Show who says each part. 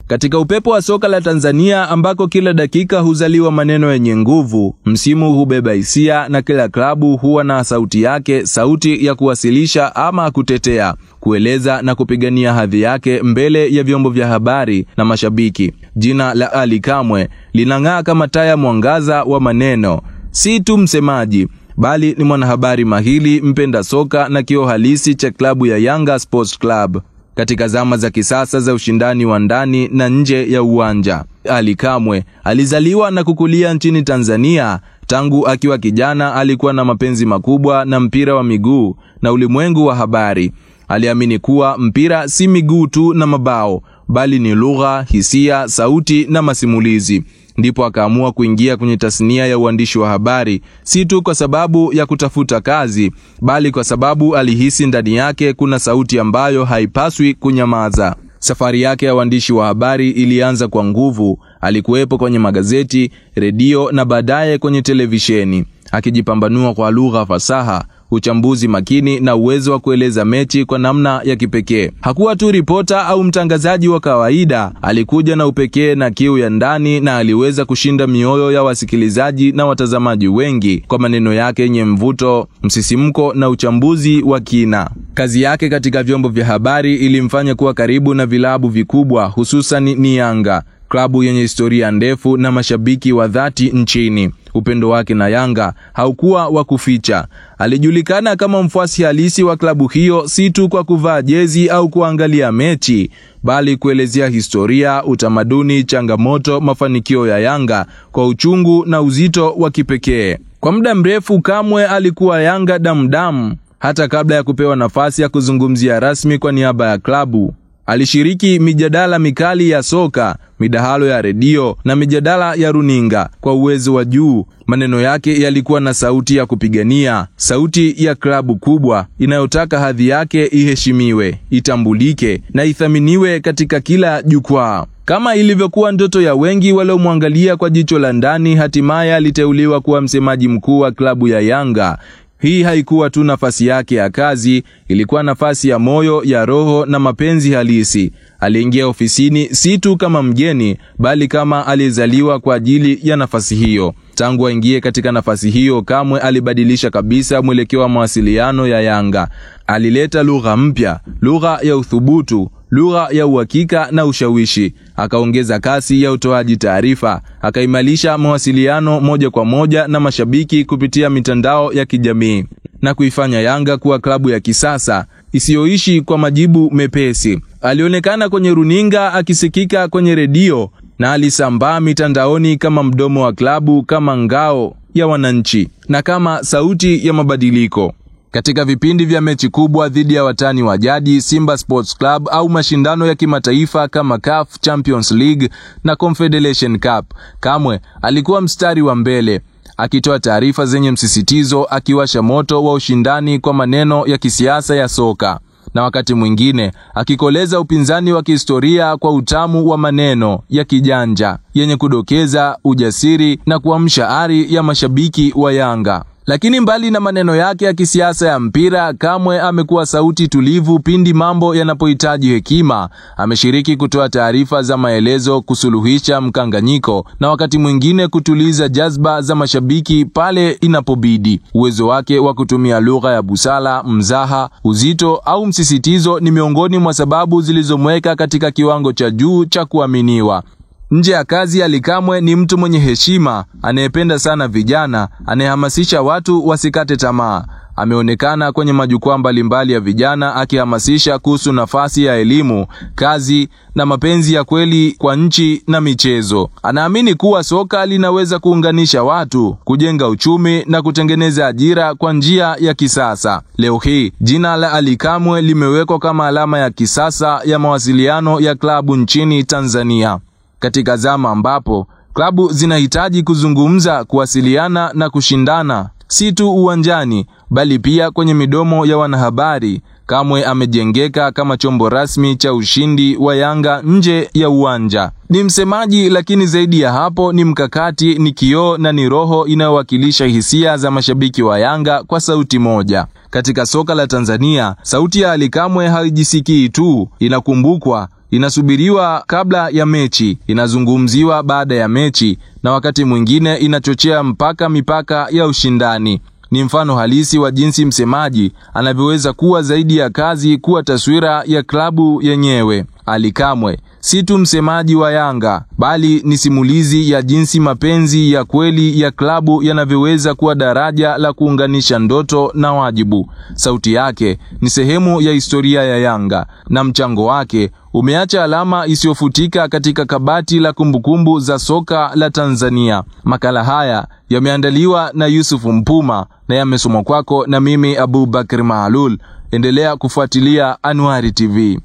Speaker 1: Katika upepo wa soka la Tanzania ambako kila dakika huzaliwa maneno yenye nguvu, msimu hubeba hisia na kila klabu huwa na sauti yake, sauti ya kuwasilisha ama kutetea, kueleza na kupigania hadhi yake mbele ya vyombo vya habari na mashabiki. Jina la Ally Kamwe linang'aa kama taa ya mwangaza wa maneno. Si tu msemaji, bali ni mwanahabari mahiri, mpenda soka na kioo halisi cha klabu ya Yanga Sports Club. Katika zama za kisasa za ushindani wa ndani na nje ya uwanja, Ally Kamwe alizaliwa na kukulia nchini Tanzania. Tangu akiwa kijana alikuwa na mapenzi makubwa na mpira wa miguu na ulimwengu wa habari. Aliamini kuwa mpira si miguu tu na mabao, bali ni lugha, hisia, sauti na masimulizi. Ndipo akaamua kuingia kwenye tasnia ya uandishi wa habari, si tu kwa sababu ya kutafuta kazi, bali kwa sababu alihisi ndani yake kuna sauti ambayo haipaswi kunyamaza. Safari yake ya uandishi wa habari ilianza kwa nguvu. Alikuwepo kwenye magazeti, redio na baadaye kwenye televisheni, akijipambanua kwa lugha fasaha, uchambuzi makini na uwezo wa kueleza mechi kwa namna ya kipekee. Hakuwa tu ripota au mtangazaji wa kawaida, alikuja na upekee na kiu ya ndani, na aliweza kushinda mioyo ya wasikilizaji na watazamaji wengi kwa maneno yake yenye mvuto, msisimko na uchambuzi wa kina. Kazi yake katika vyombo vya habari ilimfanya kuwa karibu na vilabu vikubwa, hususan ni Yanga, klabu yenye historia ndefu na mashabiki wa dhati nchini. Upendo wake na Yanga haukuwa wa kuficha. Alijulikana kama mfuasi halisi wa klabu hiyo, si tu kwa kuvaa jezi au kuangalia mechi, bali kuelezea historia, utamaduni, changamoto, mafanikio ya Yanga kwa uchungu na uzito wa kipekee. Kwa muda mrefu Kamwe alikuwa Yanga damdamu, hata kabla ya kupewa nafasi ya kuzungumzia rasmi kwa niaba ya klabu. Alishiriki mijadala mikali ya soka, midahalo ya redio na mijadala ya runinga kwa uwezo wa juu. Maneno yake yalikuwa na sauti ya kupigania, sauti ya klabu kubwa inayotaka hadhi yake iheshimiwe, itambulike na ithaminiwe katika kila jukwaa. Kama ilivyokuwa ndoto ya wengi waliomwangalia kwa jicho la ndani, hatimaye aliteuliwa kuwa msemaji mkuu wa klabu ya Yanga. Hii haikuwa tu nafasi yake ya kazi, ilikuwa nafasi ya moyo, ya roho na mapenzi halisi. Aliingia ofisini si tu kama mgeni, bali kama alizaliwa kwa ajili ya nafasi hiyo. Tangu aingie katika nafasi hiyo, Kamwe alibadilisha kabisa mwelekeo wa mawasiliano ya Yanga. Alileta lugha mpya, lugha ya uthubutu, lugha ya uhakika na ushawishi. Akaongeza kasi ya utoaji taarifa, akaimarisha mawasiliano moja kwa moja na mashabiki kupitia mitandao ya kijamii, na kuifanya Yanga kuwa klabu ya kisasa isiyoishi kwa majibu mepesi. Alionekana kwenye runinga, akisikika kwenye redio, na alisambaa mitandaoni kama mdomo wa klabu, kama ngao ya wananchi na kama sauti ya mabadiliko. Katika vipindi vya mechi kubwa dhidi ya watani wa jadi Simba Sports Club au mashindano ya kimataifa kama CAF Champions League na Confederation Cup, Kamwe alikuwa mstari wa mbele, akitoa taarifa zenye msisitizo, akiwasha moto wa ushindani kwa maneno ya kisiasa ya soka, na wakati mwingine akikoleza upinzani wa kihistoria kwa utamu wa maneno ya kijanja yenye kudokeza ujasiri na kuamsha ari ya mashabiki wa Yanga. Lakini mbali na maneno yake ya kisiasa ya mpira, Kamwe amekuwa sauti tulivu pindi mambo yanapohitaji hekima. Ameshiriki kutoa taarifa za maelezo, kusuluhisha mkanganyiko na wakati mwingine kutuliza jazba za mashabiki pale inapobidi. Uwezo wake wa kutumia lugha ya busara, mzaha, uzito au msisitizo ni miongoni mwa sababu zilizomweka katika kiwango cha juu cha kuaminiwa. Nje ya kazi, Ally Kamwe ni mtu mwenye heshima, anayependa sana vijana, anayehamasisha watu wasikate tamaa. Ameonekana kwenye majukwaa mbalimbali ya vijana akihamasisha kuhusu nafasi ya elimu, kazi na mapenzi ya kweli kwa nchi na michezo. Anaamini kuwa soka linaweza kuunganisha watu, kujenga uchumi na kutengeneza ajira kwa njia ya kisasa. Leo hii, jina la Ally Kamwe limewekwa kama alama ya kisasa ya mawasiliano ya klabu nchini Tanzania. Katika zama ambapo klabu zinahitaji kuzungumza, kuwasiliana na kushindana, si tu uwanjani bali pia kwenye midomo ya wanahabari, Kamwe amejengeka kama chombo rasmi cha ushindi wa Yanga nje ya uwanja. Ni msemaji, lakini zaidi ya hapo ni mkakati, ni kioo na ni roho inayowakilisha hisia za mashabiki wa Yanga kwa sauti moja. Katika soka la Tanzania, sauti ya Ally Kamwe haijisikii tu, inakumbukwa, Inasubiriwa kabla ya mechi, inazungumziwa baada ya mechi, na wakati mwingine inachochea mpaka mipaka ya ushindani. Ni mfano halisi wa jinsi msemaji anavyoweza kuwa zaidi ya kazi kuwa taswira ya klabu yenyewe. Ally Kamwe si tu msemaji wa Yanga, bali ni simulizi ya jinsi mapenzi ya kweli ya klabu yanavyoweza kuwa daraja la kuunganisha ndoto na wajibu. Sauti yake ni sehemu ya historia ya Yanga, na mchango wake umeacha alama isiyofutika katika kabati la kumbukumbu za soka la Tanzania. Makala haya yameandaliwa na Yusuf Mpuma na yamesomwa kwako na mimi Abubakar Maalul. Endelea kufuatilia Anuari TV.